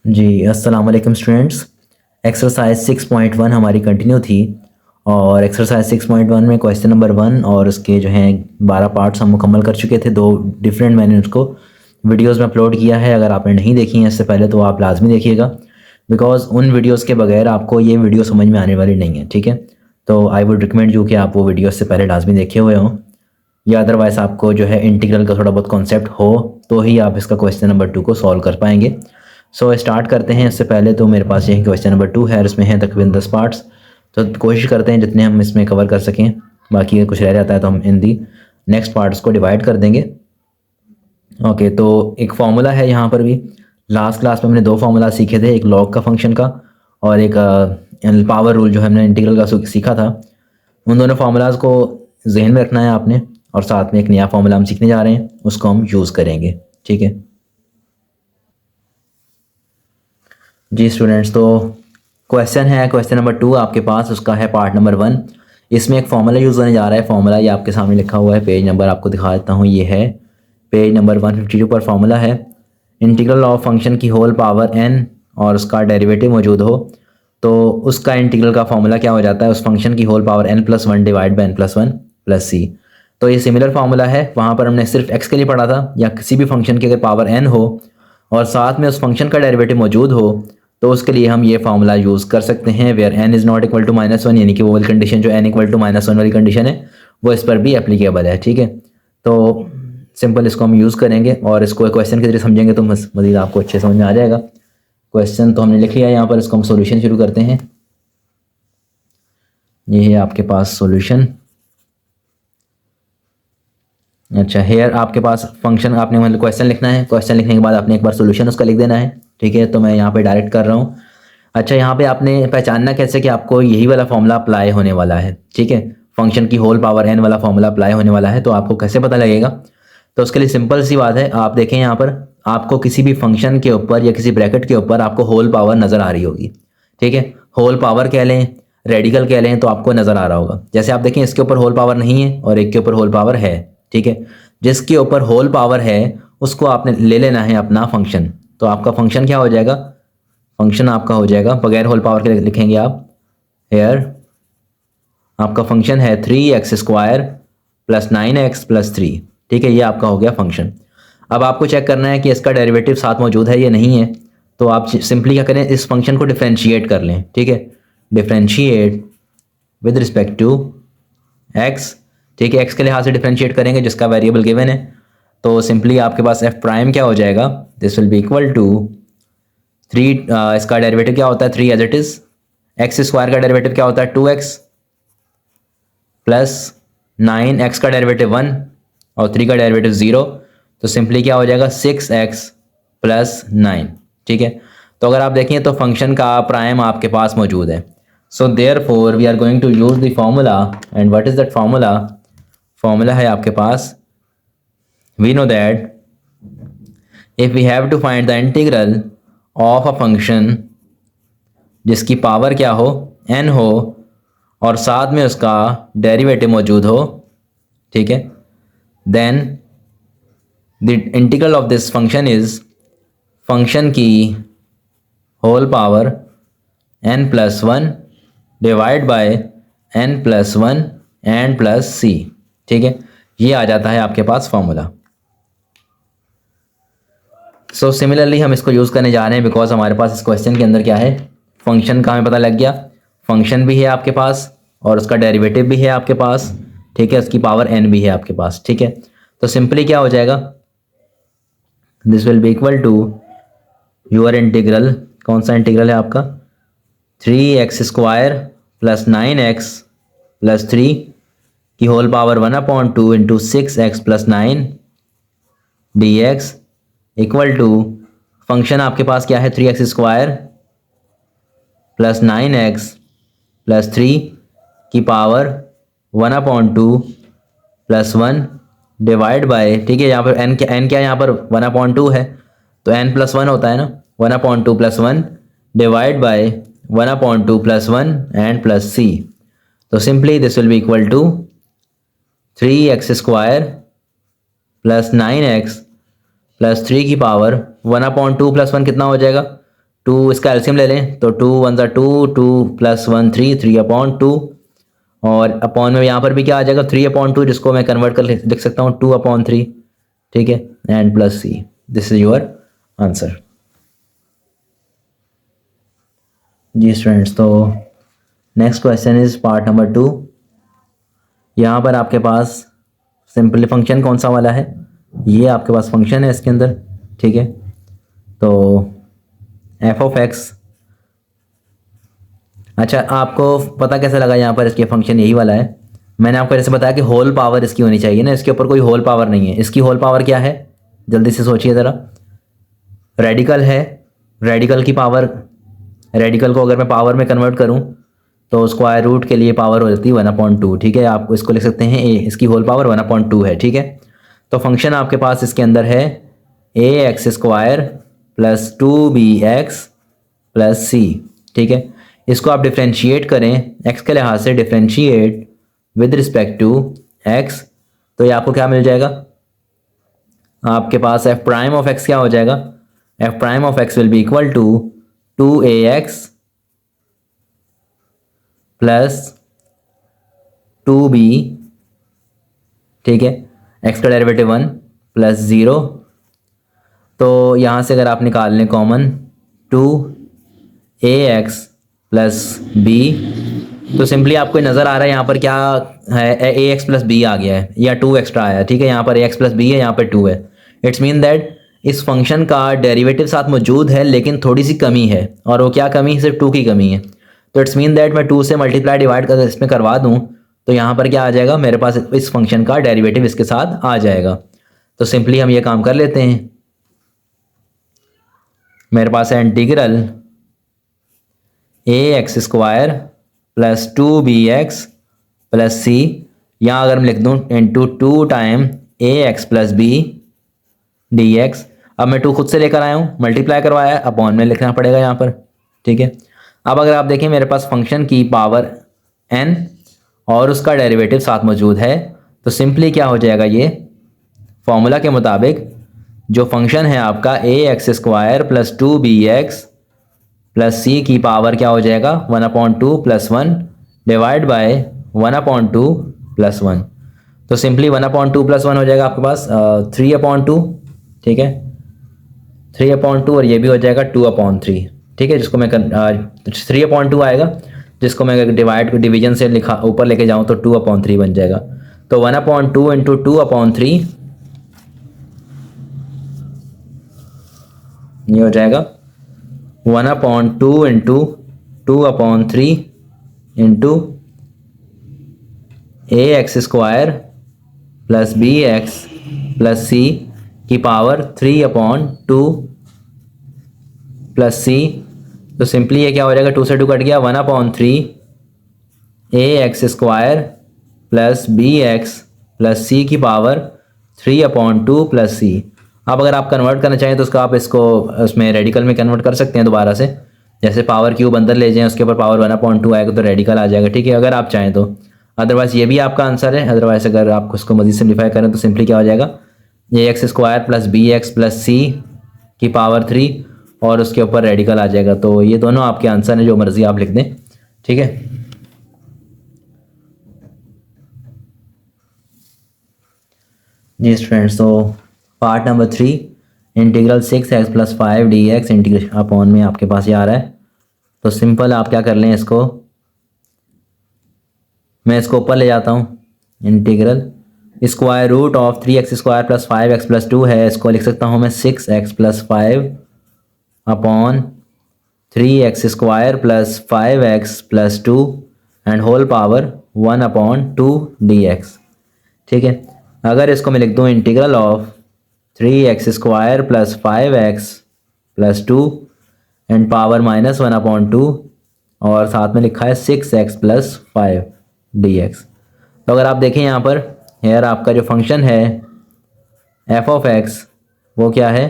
जी, अस्सलाम वालेकुम students. Exercise 6.1 हमारी कंटिन्यू थी और एक्सरसाइज 6.1 में क्वेश्चन नंबर 1 और उसके जो हैं 12 पार्ट्स हम मुकम्मल कर चुके थे। दो डिफरेंट मैंने उसको वीडियोस में अपलोड किया है। अगर आपने नहीं देखी हैं इससे पहले तो आप लाजमी देखिएगा, बिकॉज़ उन वीडियोस के बगैर आपको ये वीडियो समझ में आने वाली नहीं है। ठीक है, तो आई वुड रिकमेंड यू कि आप वो वीडियो से पहले लाजमी देखे हुए हों, या अदरवाइज़ आपको जो है इंटीग्रल का थोड़ा बहुत कॉन्सेप्ट हो तो ही आप इसका क्वेश्चन नंबर 2 को सॉल्व कर पाएंगे। सो स्टार्ट करते हैं। इससे पहले तो मेरे पास यही क्वेश्चन नंबर 2 है और इसमें है तकरीबन 10 पार्ट्स, तो कोशिश करते हैं जितने हम इसमें कवर कर सकें। बाकी कुछ रह जाता है तो हम इन दी नेक्स्ट पार्ट्स को डिवाइड कर देंगे। ओके, तो एक फार्मूला है यहाँ पर भी। लास्ट क्लास में हमने दो फार्मूला सीखे थे, एक लॉग का फंक्शन का और एक पावर रूल जो हमने इंटीग्रल का सीखा था। उन दोनों फार्मूलाज को जहन में रखना है आपने, और साथ में एक नया फार्मूला हम सीखने जा रहे हैं, उसको हम यूज़ करेंगे। ठीक है जी स्टूडेंट्स, तो क्वेश्चन है क्वेश्चन नंबर 2 आपके पास, उसका है पार्ट नंबर 1। इसमें एक फार्मूला यूज़ होने जा रहा है। फार्मूला ये आपके सामने लिखा हुआ है, पेज नंबर आपको दिखा देता हूँ, ये है पेज नंबर 152 पर फार्मूला है। इंटीग्रल ऑफ फंक्शन की होल पावर n और उसका डेरिवेटिव मौजूद हो तो उसका इंटीग्रल का फार्मूला क्या हो जाता है, उस फंक्शन की whole power n+1 divide by n+1 plus c। तो ये सिमिलर फार्मूला है, वहाँ पर हमने सिर्फ x के लिए पढ़ा था, या किसी भी फंक्शन की अगर पावर n हो और साथ में उस फंक्शन का डेरिवेटिव मौजूद हो तो उसके लिए हम ये फार्मूला यूज़ कर सकते हैं, where n is not equal to -1, यानी कि वो वाली कंडीशन जो n इक्वल टू -1 वाली कंडीशन है वो इस पर भी एप्लीकेबल है। ठीक है, तो सिंपल इसको हम यूज़ करेंगे और इसको क्वेश्चन के जरिए समझेंगे तो मज़ीद आपको अच्छे समझ में आ जाएगा। क्वेश्चन तो हमने लिख लिया है यहाँ पर, इसको हम सॉल्यूशन शुरू करते हैं। ये है आपके पास सॉल्यूशन। अच्छा, हेयर आपके पास फंक्शन, आपने मतलब क्वेश्चन लिखना है, क्वेश्चन लिखने के बाद आपने एक बार सॉल्यूशन उसका लिख देना है। ठीक है, तो मैं यहाँ पे डायरेक्ट कर रहा हूँ। अच्छा, यहाँ पे आपने पहचानना कैसे कि आपको यही वाला फॉर्मूला अप्लाई होने वाला है। ठीक है, फंक्शन की होल पावर n वाला फॉर्मूला अप्लाई होने वाला है, तो आपको कैसे पता लगेगा? तो उसके लिए सिंपल सी बात है, आप देखें यहाँ पर आपको किसी भी फंक्शन के ऊपर या किसी ब्रैकेट के ऊपर आपको होल पावर नज़र आ रही होगी। ठीक है, होल पावर कह लें, रेडिकल कह लें, तो आपको नज़र आ रहा होगा। जैसे आप देखें इसके ऊपर होल पावर नहीं है और एक के ऊपर होल पावर है। ठीक है, जिसके ऊपर होल पावर है उसको आपने ले लेना है अपना फंक्शन। तो आपका फंक्शन क्या हो जाएगा? फंक्शन आपका हो जाएगा, बगैर होल पावर के लिखेंगे आप, हेयर आपका फंक्शन है 3x² प्लस 9x प्लस 3। ठीक है, ये आपका हो गया फंक्शन। अब आपको चेक करना है कि इसका डेरिवेटिव साथ मौजूद है या नहीं है, तो आप सिंपली क्या करें, इस फंक्शन को डिफ्रेंशिएट कर लें। ठीक है, differentiate with respect to x। ठीक है, x के लिहाज से डिफ्रेंशिएट करेंगे जिसका वेरिएबल गिवन है, तो सिंपली आपके पास f प्राइम क्या हो जाएगा, this will be equal to 3, इसका डेरिवेटिव क्या होता है 3 एज इट इज़, x² का डेरिवेटिव क्या होता है 2x प्लस 9x का डेरिवेटिव 1 और 3 का डेरिवेटिव 0, तो सिंपली क्या हो जाएगा 6x प्लस 9। ठीक है, तो अगर आप देखें तो फंक्शन का प्राइम आपके पास मौजूद है। So therefore we are going to use the formula, and what is that formula? Formula है आपके पास, we know that if we have to find the integral of a function जिसकी power क्या हो, n हो, और साथ में उसका डेरिवेटिव मौजूद हो। ठीक है, then the integral of this function is, function की whole power n+1 divide by n+1 and plus c। ठीक है, ये आ जाता है आपके पास फॉर्मूला। सो सिमिलरली हम इसको यूज़ करने जा रहे हैं, बिकॉज हमारे पास इस क्वेश्चन के अंदर क्या है, फंक्शन का हमें पता लग गया, फंक्शन भी है आपके पास और उसका डेरिवेटिव भी है आपके पास। ठीक है, उसकी पावर n भी है आपके पास। ठीक है, तो सिंपली क्या हो जाएगा, this will be equal to your integral, कौन सा इंटीग्रल है आपका, 3x² प्लस 9x प्लस 3 की whole power 1/2 into 6x plus 9 dx equal to, function आपके पास क्या है 3x² प्लस 9x प्लस 3 की पावर 1/2 प्लस 1 डिवाइड बाय, ठीक है, यहाँ पर n क्या है, यहाँ पर 1/2 है तो n+1 होता है ना, 1/2 plus 1 divide by 1/2 plus 1 and plus c। तो simply this will be equal to 3x² plus 9x plus 3 की पावर 1/2 प्लस 1 कितना हो जाएगा 2 इसका एल्सियम ले लें तो 2 1 2, 2 + 1 3, 3/2 और अपॉन में यहाँ पर भी क्या आ जाएगा 3/2, जिसको मैं कन्वर्ट कर लिख सकता हूँ 2/3, ठीक है, and plus C. This is your answer. जी स्टूडेंट्स, तो next question is part number 2। यहाँ पर आपके पास सिंपल फंक्शन कौन सा वाला है, ये आपके पास फंक्शन है इसके अंदर, ठीक है। तो एफ ऑफ एक्स, अच्छा आपको पता कैसे लगा यहाँ पर इसके फंक्शन यही वाला है? मैंने आपको जैसे बताया कि होल पावर इसकी होनी चाहिए ना, इसके ऊपर कोई होल पावर नहीं है। इसकी होल पावर क्या है, जल्दी से सोचिए ज़रा। रेडिकल है, रेडिकल की पावर, रेडिकल को अगर मैं पावर में कन्वर्ट करूँ तो स्क्वायर रूट के लिए पावर हो जाती है 1/2, ठीक है। आप इसको लिख सकते हैं ए, इसकी होल पावर 1/2 है, ठीक है। तो फंक्शन आपके पास इसके अंदर है ax² + 2bx + c, ठीक है। इसको आप डिफ्रेंशिएट करें x के लिहाज से, differentiate with respect to x, तो ये आपको क्या मिल जाएगा, आपके पास f प्राइम ऑफ x क्या हो जाएगा, f prime of x will be equal to 2ax + 2b, ठीक है, x का डेरिवेटिव 1 + 0, तो यहाँ से अगर आप निकाल लें कॉमन 2ax + b, तो सिंपली आपको नज़र आ रहा है यहाँ पर क्या है, ax + b आ गया है या 2 एक्स्ट्रा आया, ठीक है। यहाँ पर ax + b है, यहाँ पर 2 है। इट्स मीन दैट इस फंक्शन का डेरिवेटिव साथ मौजूद है लेकिन थोड़ी सी कमी है, और वो क्या कमी है, सिर्फ 2 की कमी है। तो इट्स मीन दैट मैं 2 से मल्टीप्लाई डिवाइड कर इसमें करवा दूँ तो यहाँ पर क्या आ जाएगा, मेरे पास इस फंक्शन का डेरिवेटिव इसके साथ आ जाएगा। तो सिंपली हम ये काम कर लेते हैं, मेरे पास है इंटीग्रल ax² + 2bx + c, यहाँ अगर मैं लिख दूँ into 2 time ax + b dx। अब मैं 2 खुद से लेकर आया हूँ, मल्टीप्लाई करवाया है, अपॉन में लिखना पड़ेगा यहाँ पर, ठीक है। अब अगर आप देखें मेरे पास फंक्शन की पावर n और उसका डेरिवेटिव साथ मौजूद है, तो सिंपली क्या हो जाएगा, ये फॉर्मूला के मुताबिक जो फंक्शन है आपका ax² + 2bx + c की पावर क्या हो जाएगा 1/2 + 1 डिवाइड बाय 1/2 + 1, तो सिंपली 1/2 + 1 हो जाएगा आपके पास 3/2, ठीक है, 3/2, और ये भी हो जाएगा 2/3, ठीक है, जिसको मैं 3/2 आएगा, जिसको मैं डिवीजन से लिखा ऊपर लेके जाऊँ तो 2/3 बन जाएगा। तो 1/2 इंटू 2/3 ये हो जाएगा 1/2 into 2/3 into ax² + bx + c की पावर 3/2 + c, तो सिंपली ये क्या हो जाएगा, 2 से 2 कट गया, 1/3 ax² + bx + c की पावर 3/2 + c। अब अगर आप कन्वर्ट करना चाहें तो उसका आप इसको उसमें रेडिकल में कन्वर्ट कर सकते हैं दोबारा से, जैसे पावर क्यूब अंदर ले जाएं उसके ऊपर पावर 1/2 आएगा तो रेडिकल आ जाएगा, ठीक है, अगर आप चाहें तो। अदरवाइज़ ये भी आपका आंसर है, अदरवाइज़ अगर आप उसको मज़ीद सिम्प्लीफाई करें तो सिंपली क्या हो जाएगा, ax² + bx + c की पावर 3 और उसके ऊपर रेडिकल आ जाएगा। तो ये दोनों आपके आंसर हैं, जो मर्ज़ी आप लिख दें, ठीक है। जी स्टूडेंट्स, तो part number 3 integral 6x + 5 dx integration upon में आपके पास ये आ रहा है। तो सिंपल आप क्या कर लें, इसको मैं इसको ऊपर ले जाता हूँ, integral square root of 3x² + 5x + 2 है, इसको लिख सकता हूँ मैं 6x + 5 upon 3x² + 5x + 2 and whole power 1/2 dx, ठीक है। अगर इसको मैं लिख दूँ integral of 3x² + 5x + 2 and power -1/2 और साथ में लिखा है 6x + 5 dx। तो अगर आप देखें यहाँ पर हेयर आपका जो फंक्शन है f ऑफ x वो क्या है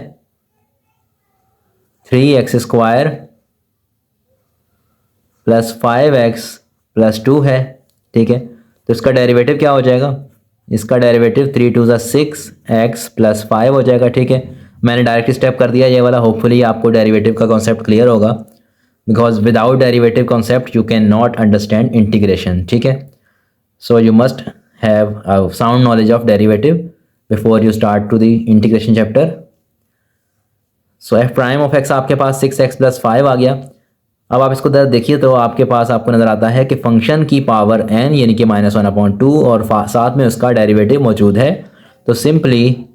3x² + 5x + 2 है, ठीक है। तो इसका डेरिवेटिव क्या हो जाएगा, इसका डेरिवेटिव 3 × 2 = 6x + 5 हो जाएगा, ठीक है। मैंने डायरेक्ट स्टेप कर दिया ये वाला। होपफुली आपको डेरिवेटिव का कॉन्सेप्ट क्लियर होगा, because without derivative concept you can not understand integration. ठीक है, so you must have a sound knowledge of derivative before you start to the integration chapter. So f prime of x आपके पास 6x+5 आ गया। अब आप इसको देखिए तो आपके पास आपको नज़र आता है कि फंक्शन की पावर n यानी कि -1/2 और साथ में उसका डेरिवेटिव मौजूद है। तो सिंपली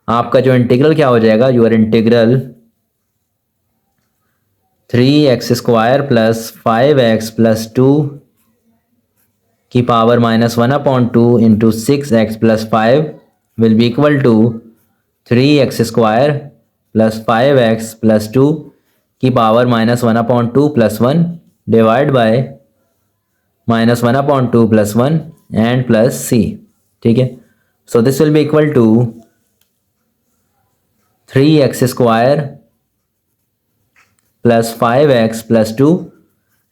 आपका जो इंटीग्रल क्या हो जाएगा, योर इंटीग्रल 3x² + 5x+2 की पावर -1/2 into 6x+5 will be equal to 3x² + 5x+2 की पावर -1/2 + 1 divide by -1/2 + 1 and plus c। ठीक है, so this will be equal to 3x² + 5x+2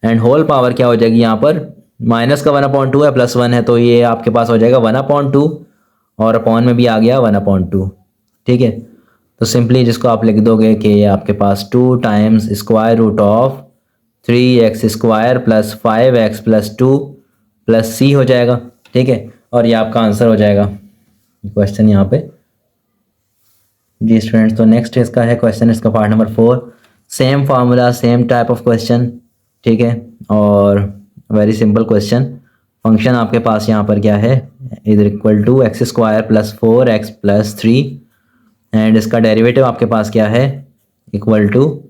and whole power क्या हो जाएगी, यहाँ पर माइनस का 1/2 है प्लस 1 है, तो ये आपके पास हो जाएगा 1/2 और अपॉन में भी आ गया 1/2। ठीक है, तो सिंपली जिसको आप लिख दोगे कि ये आपके पास 2 times square root of 3x² + 5x+2 plus c हो जाएगा। ठीक है, और ये आपका आंसर हो जाएगा क्वेश्चन यहाँ पे। जी स्टूडेंट्स, तो नेक्स्ट इसका है क्वेश्चन, इसका part number 4। Same formula, same type of question. ठीक है, और वेरी सिंपल क्वेश्चन। फंक्शन आपके पास यहाँ पर क्या है, इधर equal to x² + 4x + 3 and इसका डेरिवेटिव आपके पास क्या है, इक्वल टू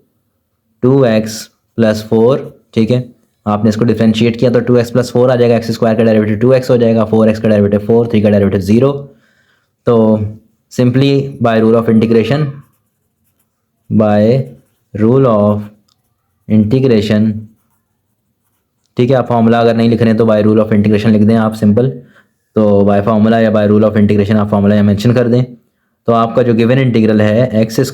2x + 4। ठीक है, आपने इसको डिफ्रेंशिएट किया तो 2x + 4 आ जाएगा, x² का डेरिवेटिव 2x हो जाएगा, 4x का डेरिवेटिव 4, 3 का डेरिवेटिव 0। तो simply by rule of integration, ठीक है, आप फॉर्मूला अगर नहीं लिख रहे हैं तो बाय रूल ऑफ इंटीग्रेशन लिख दें आप सिंपल। तो बाय फार्मूला या बाय रूल ऑफ इंटीग्रेशन आप फार्मूला या मेंशन कर दें। तो आपका जो गिवन इंटीग्रल है x² +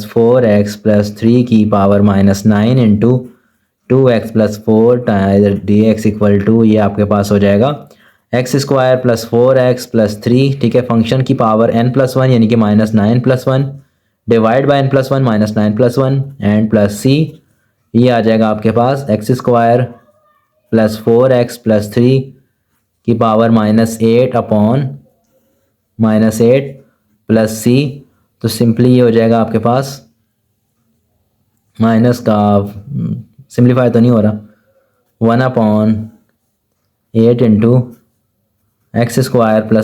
4x + 3 की power -9 into 2x + 4 dx equal to, ये आपके पास हो जाएगा x² + 4x + 3। ठीक है, फंक्शन की पावर n+1 यानी कि -9 + 1 divide by n+1 -9 + 1 and plus c। ये आ जाएगा आपके पास x² + 4x + 3 की पावर -8 प्लस c। तो सिंपली ये हो जाएगा आपके पास माइनस का, सिंप्लीफाई तो नहीं हो रहा, 1/8 इंटू x² +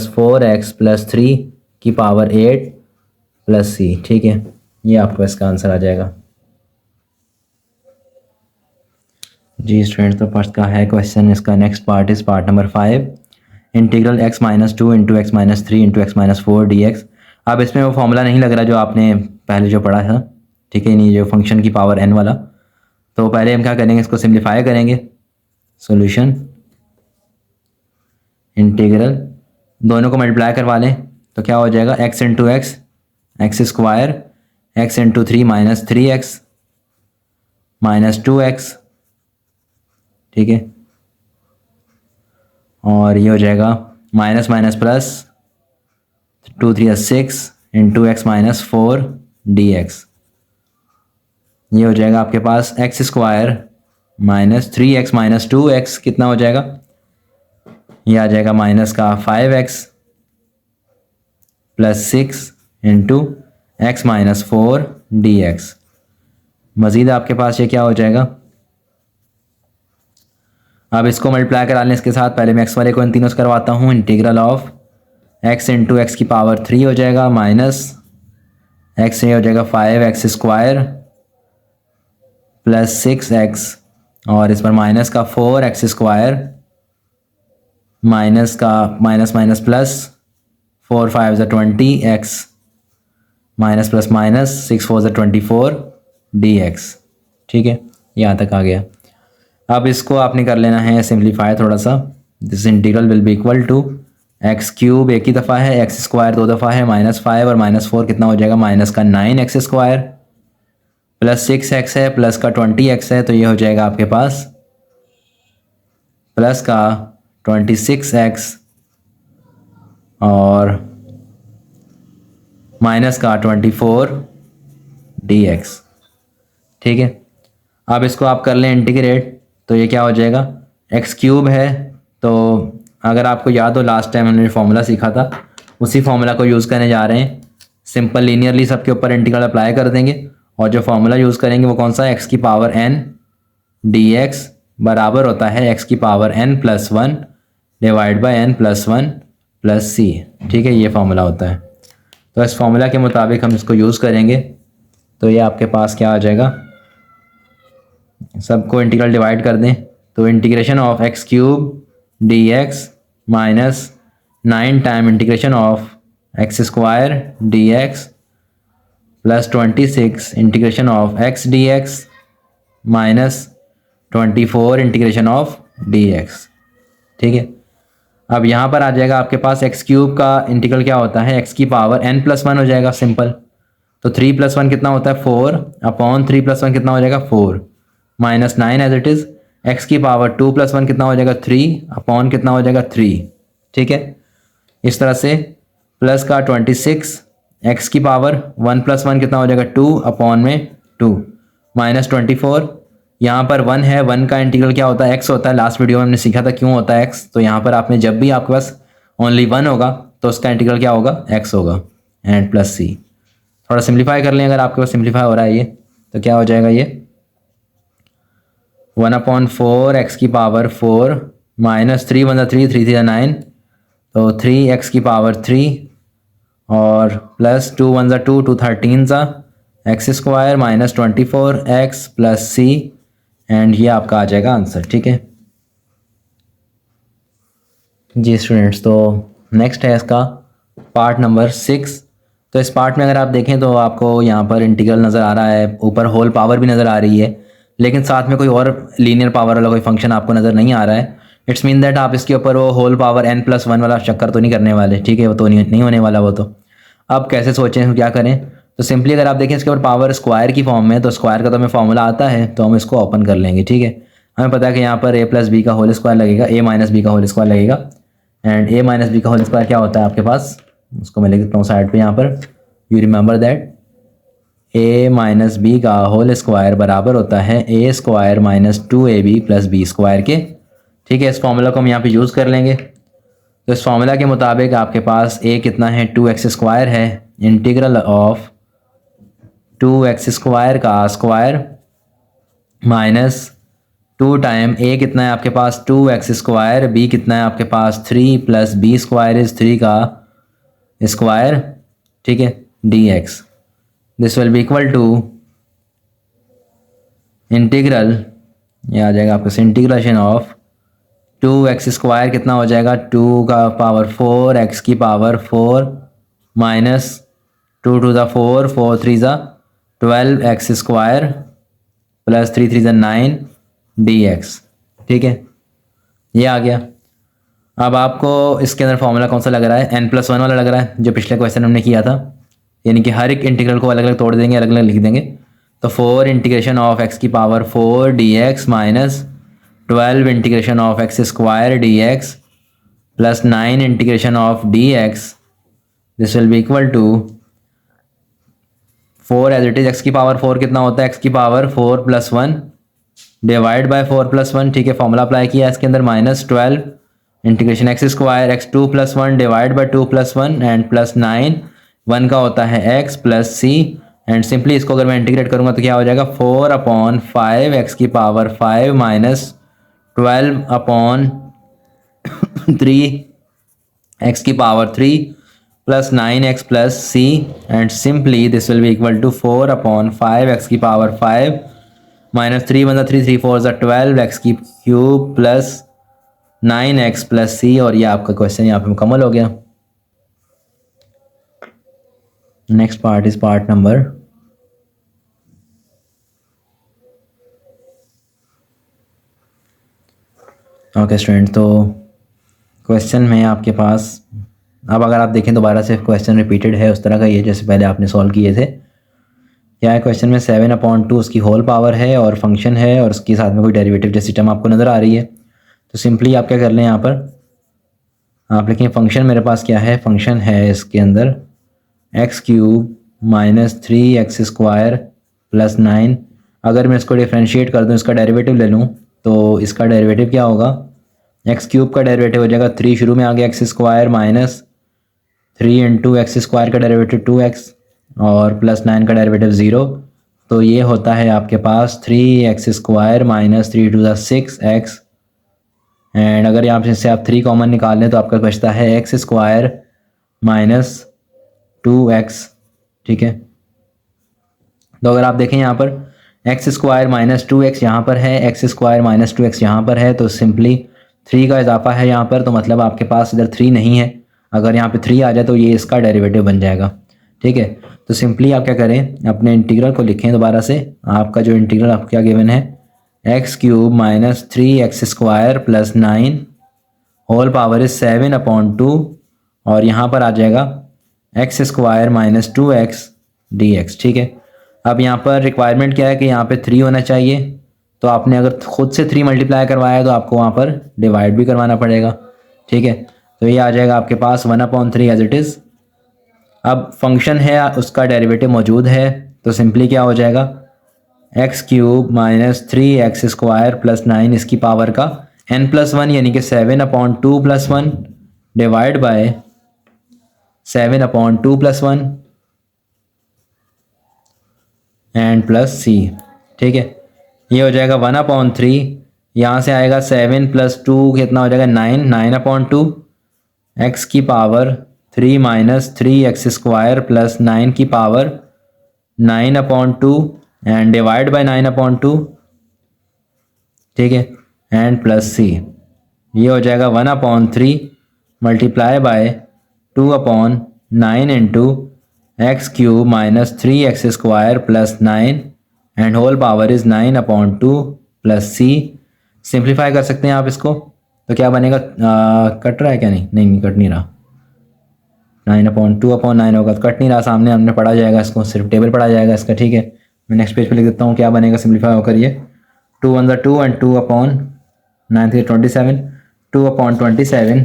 4x + 3 की पावर 8 प्लस c। ठीक है, ये आपको इसका आंसर आ जाएगा। जी स्टूडेंट्स, तो फर्स्ट का है क्वेश्चन, इसका next part is part number 5। Integral x - 2 into x - 3 into x - 4 dx। अब इसमें वो फॉर्मूला नहीं लग रहा जो आपने पहले जो पढ़ा था। ठीक है, नहीं, जो फंक्शन की पावर n वाला। तो पहले हम क्या करेंगे, इसको सिंप्लीफाई करेंगे। सॉल्यूशन, इंटीग्रल दोनों को मल्टीप्लाई करवा लें तो क्या हो जाएगा, x into x, x², x into 3 -3x -2x। ठीक है, और ये हो जाएगा minus minus plus 2 3 6 into x - 4 dx। ये हो जाएगा आपके पास x² -3x - 2x कितना हो जाएगा, ये आ जाएगा माइनस का 5x + 6 इंटू x - 4 dx। मज़ीद आपके पास ये क्या हो जाएगा, अब इसको मल्टीप्लाई करा लें इसके साथ। पहले मैं x वाले को इन तीनों से करवाता हूँ। Integral of x into x की पावर 3 हो जाएगा माइनस x, ये हो जाएगा 5x² + 6x और इस पर माइनस का 4x² माइनस का minus minus plus 4 5 = 20x minus plus minus 6 4 = 24 dx। ठीक है, यहाँ तक आ गया। अब इसको आपने कर लेना है सिंप्लीफाई थोड़ा सा। This integral will be equal to x³ एक ही दफ़ा है, x² 2 दफ़ा है, -5 और -4 कितना हो जाएगा, माइनस का 9x² प्लस 6x है प्लस का 20x है, तो ये हो जाएगा आपके पास प्लस का 26x और माइनस का 24 dx। ठीक है, अब इसको आप कर लें इंटीग्रेट, तो ये क्या हो जाएगा, एक्स क्यूब है। तो अगर आपको याद हो लास्ट टाइम हमने फॉर्मूला सीखा था, उसी फॉर्मूला को यूज़ करने जा रहे हैं। सिंपल लीनियरली सबके ऊपर इंटीग्रल अप्लाई कर देंगे और जो फॉर्मूला यूज़ करेंगे वो कौन सा है, एक्स की पावर n dx बराबर होता है एक्स की power n+1 divide by n+1 plus c। ठीक है, ये फार्मूला होता है। तो इस फार्मूला के मुताबिक हम इसको यूज़ करेंगे, तो ये आपके पास क्या आ जाएगा, सबको इंटीग्रल डिवाइड कर दें तो integration of x cube dx minus 9 time integration of x square dx plus 26 integration of x dx minus 24 integration of dx। ठीक है, अब यहाँ पर आ जाएगा आपके पास एक्स क्यूब का इंटीग्रल क्या होता है, एक्स की पावर n+1 हो जाएगा सिंपल। तो 3+1 कितना होता है 4 अपॉन 3+1 कितना हो जाएगा 4 minus 9 as it is. X की पावर 2+1 कितना हो जाएगा 3 अपॉन कितना हो जाएगा 3। ठीक है, इस तरह से प्लस का 26 एक्स की पावर 1+1 कितना हो जाएगा 2 अपॉन में 2 माइनस 24। यहाँ पर 1 है, 1 का इंटीग्रल क्या होता है, एक्स होता है। लास्ट वीडियो में हमने सीखा था क्यों होता है एक्स। तो यहाँ पर आपने जब भी आपके पास ओनली 1 होगा तो उसका इंटीग्रल क्या होगा, एक्स होगा एंड प्लस सी। थोड़ा सिंप्लीफाई कर लें, अगर आपके पास सिंप्लीफाई हो रहा है ये, तो क्या हो जाएगा ये 1/4 एक्स की पावर 4 माइनस 3 1 3 3 3 9, तो 3 एक्स की पावर 3 और प्लस 2 1 2 2 13 सा x square minus 24 x plus c and ये आपका आ जाएगा आंसर। ठीक है जी स्टूडेंट्स, तो नेक्स्ट है इसका पार्ट नंबर 6। तो इस पार्ट में अगर आप देखें तो आपको यहाँ पर इंटीग्रल नज़र आ रहा है, ऊपर होल पावर भी नज़र आ रही है, लेकिन साथ में कोई और लीनियर पावर वाला कोई फंक्शन आपको नज़र नहीं आ रहा है। इट्स मीन दैट आप इसके ऊपर वो होल पावर n+1 वाला चक्कर तो नहीं करने वाले। ठीक है, वो तो नहीं होने वाला वो तो। अब कैसे सोचें, क्या करें, तो सिंपली अगर आप देखें इसके ऊपर पावर स्क्वायर की फॉर्म में, तो स्क्वायर का तो हमें फॉर्मूला आता है, तो हम इसको ओपन कर लेंगे। ठीक है, हमें पता है कि यहाँ पर a+b का होल स्क्वायर लगेगा, a-b का होल स्क्वायर लगेगा एंड a-b का होल स्क्वायर क्या होता है आपके पास, उसको मैं लिख देता हूँ साइड पे यहाँ पर। यू रिमेंबर दैट a-b का होल स्क्वायर बराबर होता है a square minus 2ab plus b square के। ठीक है, इस फॉर्मूला को हम यहाँ पे यूज़ कर लेंगे। तो इस फॉर्मूला के मुताबिक आपके पास a कितना है 2x स्क्वायर है, इंटीग्रल ऑफ 2x स्क्वायर का स्क्वायर माइनस 2 टाइम a कितना है आपके पास 2x स्क्वायर, b कितना है आपके पास 3 प्लस b स्क्वायर इज 3 का स्क्वायर। ठीक है, dx this will be equal to integral, ये आ जाएगा आपका इंटीग्रेशन ऑफ 2x स्क्वायर कितना हो जाएगा 2 का पावर 4 x की पावर 4 माइनस 2 टू द 4 4 3 ज़ा 12 एक्स स्क्वायर प्लस 3 3 ज़ा 9 dx। ठीक है, ये आ गया। अब आपको इसके अंदर फॉर्मूला कौन सा लग रहा है, n+1 वाला लग रहा है जो पिछले क्वेश्चन हमने किया था, यानी कि हर एक इंटीग्रल को अलग अलग तोड़ देंगे, अलग अलग लिख देंगे। तो 4 इंटीग्रेशन ऑफ एक्स की power 4 dx minus 12 integration of x square dx plus 9 integration of dx, this will be equal to 4 as it is x की पावर 4 कितना होता है एक्स की power 4 plus 1 divide by 4 plus 1। ठीक है, formula apply किया इसके अंदर minus 12 integration x square x 2 plus 1 divide by 2 plus 1 and plus 9 1 का होता है x plus c and simply इसको अगर मैं इंटीग्रेट करूंगा तो क्या हो जाएगा 4/5 एक्स की पावर 5 माइनस 12/3 एक्स की power 3 plus 9x plus c and simply this will be equal to 4/5 x की पावर 5 माइनस 3 1 3 3 4 12 एक्स की cube plus 9x plus c. और ये आपका क्वेश्चन यहाँ पे मुकम्मल हो गया। Next part is part number okay student, तो क्वेश्चन में आपके पास अब अगर आप देखें दोबारा से क्वेश्चन रिपीटेड है उस तरह का ये जैसे पहले आपने सॉल्व किए थे। क्या है क्वेश्चन में 7/2 उसकी होल पावर है और फंक्शन है और उसके साथ में कोई डेरिवेटिव जैसी टर्म आपको नज़र आ रही है। तो सिंपली आप क्या कर लें, यहाँ पर आप लिखें फंक्शन मेरे पास क्या है, फंक्शन है इसके अंदर x cube minus 3x² plus 9। अगर मैं इसको डिफ्रेंशिएट कर दूँ, इसका डेरिवेटिव ले लूँ, तो इसका डेरिवेटिव क्या होगा? एक्स क्यूब का डेरिवेटिव हो जाएगा 3, शुरू में आ गया x² माइनस 3 इंटू x² का डेरिवेटिव 2x और प्लस 9 का डेरिवेटिव 0। तो ये होता है आपके पास 3x² minus 3 to the 6x। And अगर यहाँ से आप 3 कॉमन निकाल लें तो आपका बचता है x² माइनस 2x। ठीक है, तो अगर आप देखें यहाँ पर x² माइनस 2x यहाँ पर है, x² माइनस 2x यहाँ पर है, तो सिंपली 3 का इजाफा है यहाँ पर, तो मतलब आपके पास इधर 3 नहीं है। अगर यहाँ पे 3 आ जाए तो ये इसका डेरिवेटिव बन जाएगा। ठीक है, तो सिंपली आप क्या करें, अपने इंटीग्रल को लिखें दोबारा से। आपका जो इंटीग्रल आपको क्या गिवन है, x cube minus 3x² plus 9 whole power is 7/2 और यहाँ पर आ जाएगा x² माइनस 2x dx। ठीक है, अब यहाँ पर रिक्वायरमेंट क्या है कि यहाँ पे 3 होना चाहिए, तो आपने अगर खुद से 3 मल्टीप्लाई करवाया है तो आपको वहाँ पर डिवाइड भी करवाना पड़ेगा। ठीक है, तो ये आ जाएगा आपके पास 1/3 एज इट इज़। अब फंक्शन है उसका डेरिवेटिव मौजूद है, तो सिंपली क्या हो जाएगा, x cube minus 3x² plus 9 इसकी पावर का n+1 यानी कि 7/2 plus 1 divide bye 7/2 plus 1 and plus c। ठीक है, ये हो जाएगा 1/3, यहाँ से आएगा 7 + 2 कितना हो जाएगा 9, 9/2 x की पावर 3 माइनस 3x² प्लस 9 की पावर 9/2 एंड डिवाइड बाय 9/2। ठीक है, एंड प्लस c। ये हो जाएगा 1/3 multiply by 2/9 into x cube minus 3x² plus 9 and whole power is 9/2 plus c। Simplify कर सकते हैं आप इसको, तो क्या बनेगा, कट रहा है क्या? नहीं कट नहीं रहा। 9/2/9 होगा तो कट नहीं रहा, सामने हमने पढ़ा जाएगा इसको, सिर्फ टेबल पढ़ा जाएगा इसका। ठीक है, मैं नेक्स्ट पेज पे लिख देता हूँ क्या बनेगा सिंप्लीफाई होकर ये 2/2 and 2/9 3 27 2/27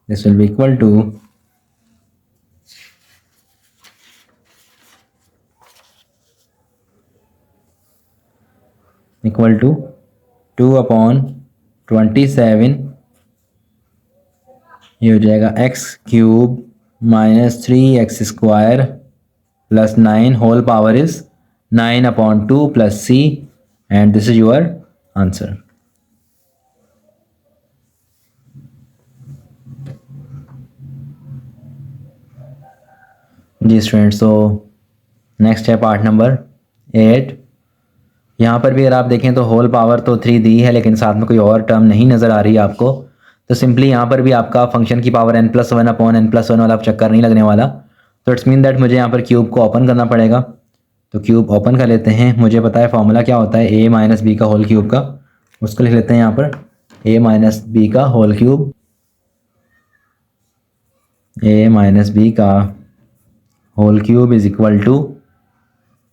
this will be equal to equal to 2/27। ये हो जाएगा x cube minus 3x² plus 9 whole power is 9/2 plus c and this is your answer. जी स्टूडेंट्स, तो नेक्स्ट है पार्ट नंबर 8। यहाँ पर भी अगर आप देखें तो होल पावर तो 3 दी है, लेकिन साथ में कोई और टर्म नहीं नज़र आ रही है आपको, तो सिंपली यहाँ पर भी आपका फंक्शन की पावर n+1/n+1 वाला चक्कर नहीं लगने वाला। तो इट्स मीन दैट मुझे यहाँ पर क्यूब को ओपन करना पड़ेगा। तो क्यूब ओपन कर लेते हैं। मुझे पता है फॉर्मूला क्या होता है, a माइनस बी का होल क्यूब का, उसको लिख लेते हैं यहाँ पर a माइनस बी का whole cube. a minus B का whole cube is equal to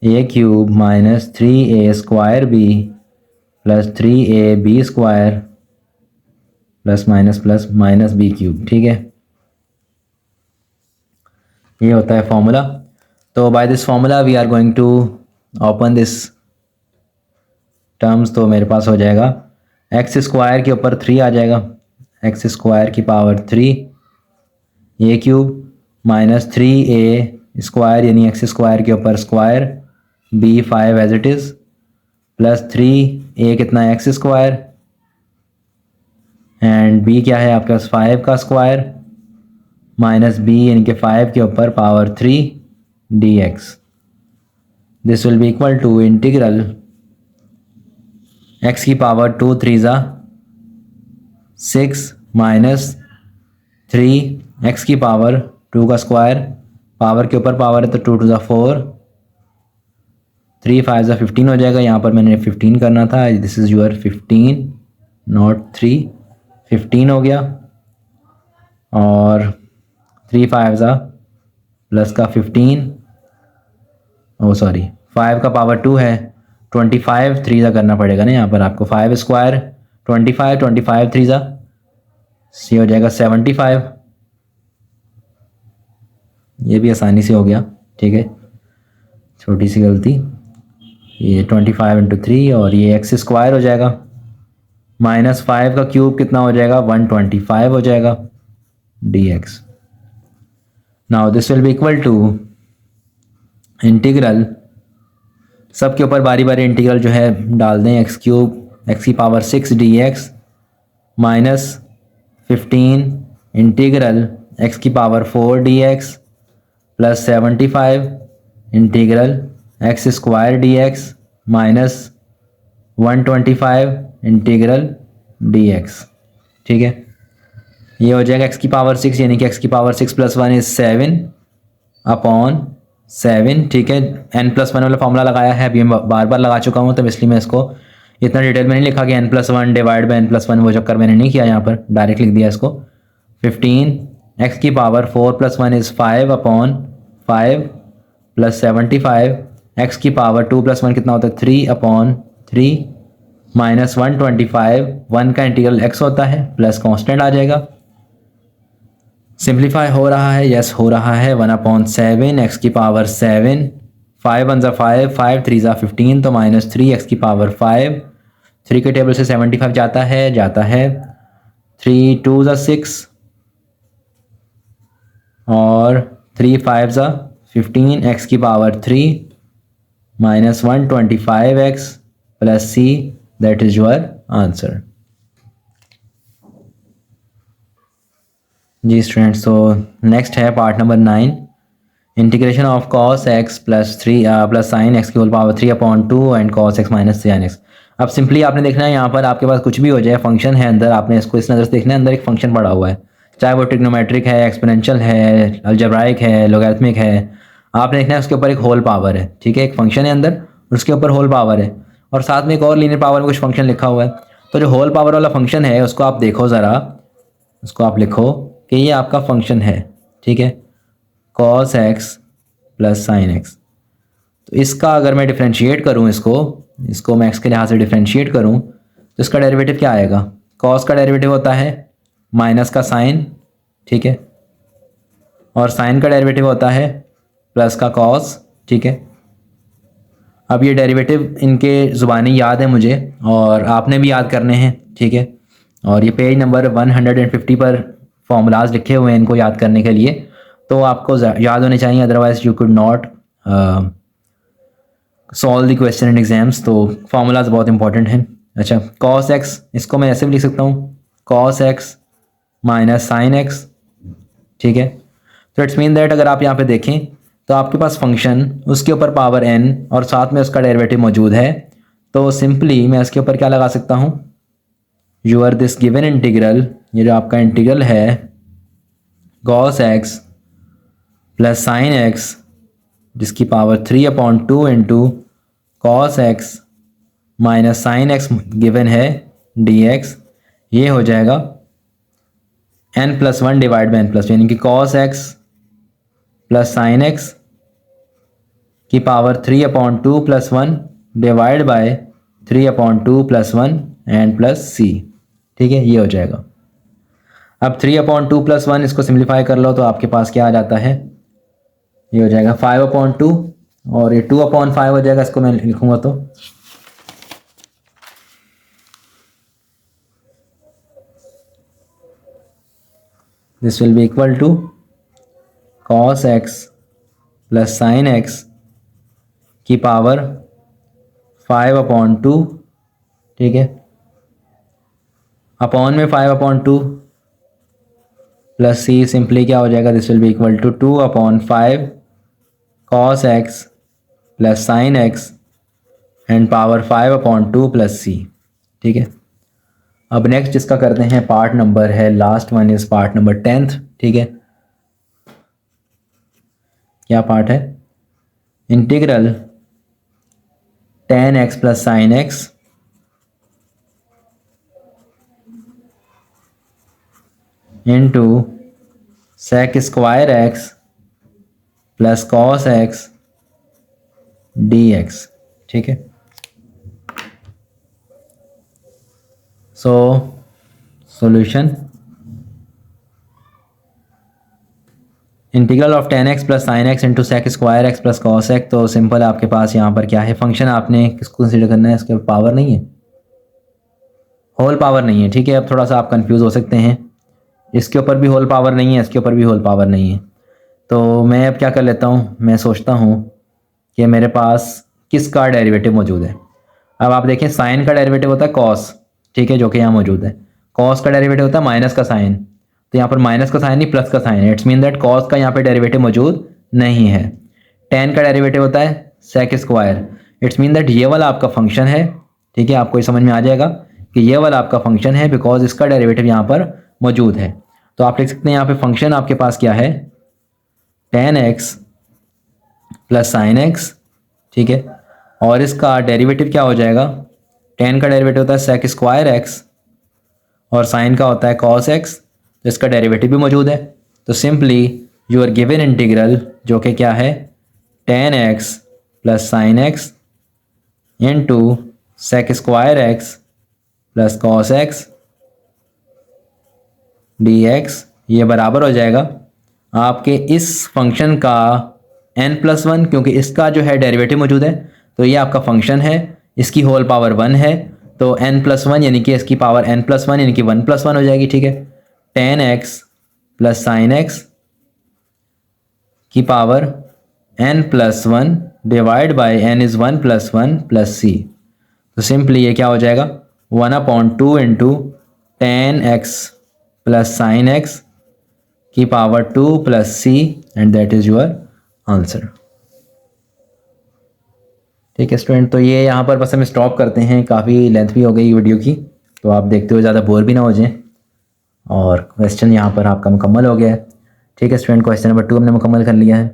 a cube minus 3a² b plus 3ab² plus minus b cube. ठीक है, ये होता है फॉर्मूला। तो by this formula we are going to open this terms. तो मेरे पास हो जाएगा x² के ऊपर 3 आ जाएगा, x² की power 3 a cube minus 3a² यानी x² के ऊपर square b 5 as it is plus 3a कितना है x² एंड b क्या है आपके पास 5 का स्क्वायर माइनस b यानी कि 5 के ऊपर power 3 dx। This will be equal to integral x की पावर 2 3 6 माइनस 3 x की पावर 2 का स्क्वायर, पावर के ऊपर पावर है तो 2 to the 4, 3 5 15 हो जाएगा। यहाँ पर मैंने 15 करना था, दिस इज़ योर 15 नॉट 3, 15 हो गया और 3 5 प्लस का 15, ओ सॉरी 5 का पावर 2 है 25, 3 करना पड़ेगा ना यहाँ पर आपको 5² 25 3 सी हो जाएगा 75, ये भी आसानी से हो गया, ठीक है, छोटी सी गलती। ये 25 × 3 और ये एक्स स्क्वायर हो जाएगा, -5 का क्यूब कितना हो जाएगा, 125 हो जाएगा dx। Now this will be equal to integral, सबके ऊपर बारी बारी इंटीग्रल जो है डाल दें, x³ x⁻6 dx -15 integral x⁻4 dx plus 75 integral x² dx -125 integral dx, ठीक है। ये हो जाएगा x⁻6 यानी कि x⁻6 + 1 = 7/7, ठीक है। n+1 वाला फॉर्मूला लगाया है, अभी मैं बार बार लगा चुका हूँ, तो इसलिए मैं इसको इतना डिटेल में नहीं लिखा कि n+1 / n+1, वो चक्कर मैंने नहीं किया, यहाँ पर डायरेक्ट लिख दिया इसको। 15 x⁻4 + 1 = 5/5 प्लस 75 x⁻2 + 1 कितना होता है, 3/3 -125, 1 का इंटीग्रल x होता है, प्लस कांस्टेंट आ जाएगा। सिंप्लीफाई हो रहा है, यस हो रहा है, 1/7 x⁻7, 5 × 5, 5 × 3 = 15, तो -3 x⁻5, 3 के टेबल से 75 जाता है, 3 × 2 = 6 और 3 × 5 = 15 x⁻3 -125x plus c, that is your answer. जी स्टूडेंट्स, तो नेक्स्ट है part number 9, integration of cos x + 3 + sin x की whole power 3/2 and cos x - sin x। अब सिंपली आपने देखना है, यहाँ पर आपके पास कुछ भी हो जाए, फंक्शन है अंदर, आपने इसको इस नज़र से देखना है, अंदर एक फंक्शन पड़ा हुआ है, चाहे वो ट्रिग्नोमेट्रिक है, एक्सपोनेंशियल है, अलजेब्राइक है, लोगैरिथमिक है, आपने देखना है उसके ऊपर एक होल पावर है, ठीक है, एक फंक्शन है अंदर, उसके ऊपर होल पावर है, और साथ में एक और लीनियर पावर में कुछ फंक्शन लिखा हुआ है। तो जो होल पावर वाला फंक्शन है उसको आप देखो ज़रा, उसको आप लिखो कि ये आपका फंक्शन है, ठीक है, cos x + sin x। तो इसका अगर मैं डिफ्रेंशिएट करूँ, इसको मैं x के लिहाज से डिफ्रेंशिएट करूँ, तो इसका डेरिवेटिव क्या आएगा, cos का डेरिवेटिव होता है माइनस का साइन, ठीक है, और साइन का डेरिवेटिव होता है प्लस का cos, ठीक है। अब ये डेरिवेटिव इनके ज़ुबानी याद है मुझे, और आपने भी याद करने हैं, ठीक है, और ये पेज नंबर 150 पर फॉर्मूलाज लिखे हुए हैं इनको याद करने के लिए, तो आपको याद होने चाहिए, otherwise you could not solve the question in exams. तो फार्मूलाज बहुत इंपॉर्टेंट हैं। अच्छा, cos x, इसको मैं ऐसे भी लिख सकता हूँ, cos x - sin x, ठीक है। तो इट्स मीन दैट अगर आप यहाँ पे देखें तो आपके पास फंक्शन, उसके ऊपर पावर n और साथ में उसका डेरिवेटिव मौजूद है, तो सिंपली मैं इसके ऊपर क्या लगा सकता हूँ, यूर दिस गिवन इंटीग्रल, ये जो आपका इंटीग्रल है cos x + sin x जिसकी power 3/2 into cos x - sin x given है dx, ये हो जाएगा n+1 / n+1, यानी कि cos x + sin x की power 3/2 + 1 divide bye 3/2 + 1 and plus c, ठीक है, ये हो जाएगा। अब 3/2 + 1 इसको सिंप्लीफाई कर लो तो आपके पास क्या आ जाता है, ये हो जाएगा 5/2 और ये 2/5 हो जाएगा, इसको मैं लिखूंगा तो this will be equal to cos x + sin x की पावर 5/2, ठीक है, अपॉन में 5/2 प्लस c, सिंपली क्या हो जाएगा, this will be equal to 2/5 cos x + sin x and power 5/2 plus c, ठीक है। अब नेक्स्ट जिसका करते हैं पार्ट नंबर है, last one is part number 10th, ठीक है। क्या पार्ट है, integral tan x + sin x into sec² x + cos x dx, ठीक है। So solution, integral of tan x plus sine x into sec square x plus cos x, तो simple आपके पास यहाँ पर क्या है, फंक्शन आपने किसको कंसीडर करना है, इसके पावर नहीं है, होल पावर नहीं है, ठीक है। अब थोड़ा सा आप कंफ्यूज हो सकते हैं, इसके ऊपर भी होल पावर नहीं है, इसके ऊपर भी होल पावर नहीं है। तो मैं अब क्या कर लेता हूँ, मैं सोचता हूँ कि मेरे पास किसका डेरिवेटिव मौजूद है। अब आप देखें साइन का डेरिवेटिव होता है कॉस, ठीक है, जो कि यहाँ मौजूद है। कॉस का डेरिवेटिव होता है माइनस का साइन, तो यहाँ पर माइनस का साइन नहीं प्लस का साइन है, इट्स मीन दैट कॉस का यहाँ पे डेरिवेटिव मौजूद नहीं है। टेन का डेरिवेटिव होता है sec square, it's mean that ये वाला आपका फंक्शन है, ठीक है। आपको ये समझ में आ जाएगा कि ये वाला आपका फंक्शन है बिकॉज इसका डेरिवेटिव यहाँ पर मौजूद है। तो आप लिख सकते हैं यहाँ पे फंक्शन आपके पास क्या है, tan x plus sine x, ठीक है, और इसका डेरिवेटिव क्या हो जाएगा, tan का डेरिवेटिव होता है सेक स्क्वायर एक्स और साइन का होता है कॉस एक्स, तो इसका डेरिवेटिव भी मौजूद है। तो simply you are given integral जो कि क्या है, tan x plus sine x into sec square x plus cos x dx, ये बराबर हो जाएगा आपके इस फंक्शन का n+1, क्योंकि इसका जो है डेरिवेटिव मौजूद है, तो ये आपका फंक्शन है, इसकी होल पावर 1 है, तो n+1 यानी कि इसकी पावर n+1 यानी कि 1+1 हो जाएगी, ठीक है। tan x plus sine x की power n+1 divide by n is 1+1 plus c, तो सिंपली ये क्या हो जाएगा 1/2 into tan x plus sine x की power 2 plus c, and that is your answer. ठीक है स्टूडेंट, तो ये यहाँ पर बस हम स्टॉप करते हैं, काफ़ी लेंथ भी हो गई वीडियो की, तो आप देखते हुए ज़्यादा बोर भी ना हो जाएं। और क्वेश्चन यहाँ पर आपका मुकम्मल हो गया है। ठीक है स्टूडेंट, क्वेश्चन नंबर 2 हमने मुकम्मल कर लिया है।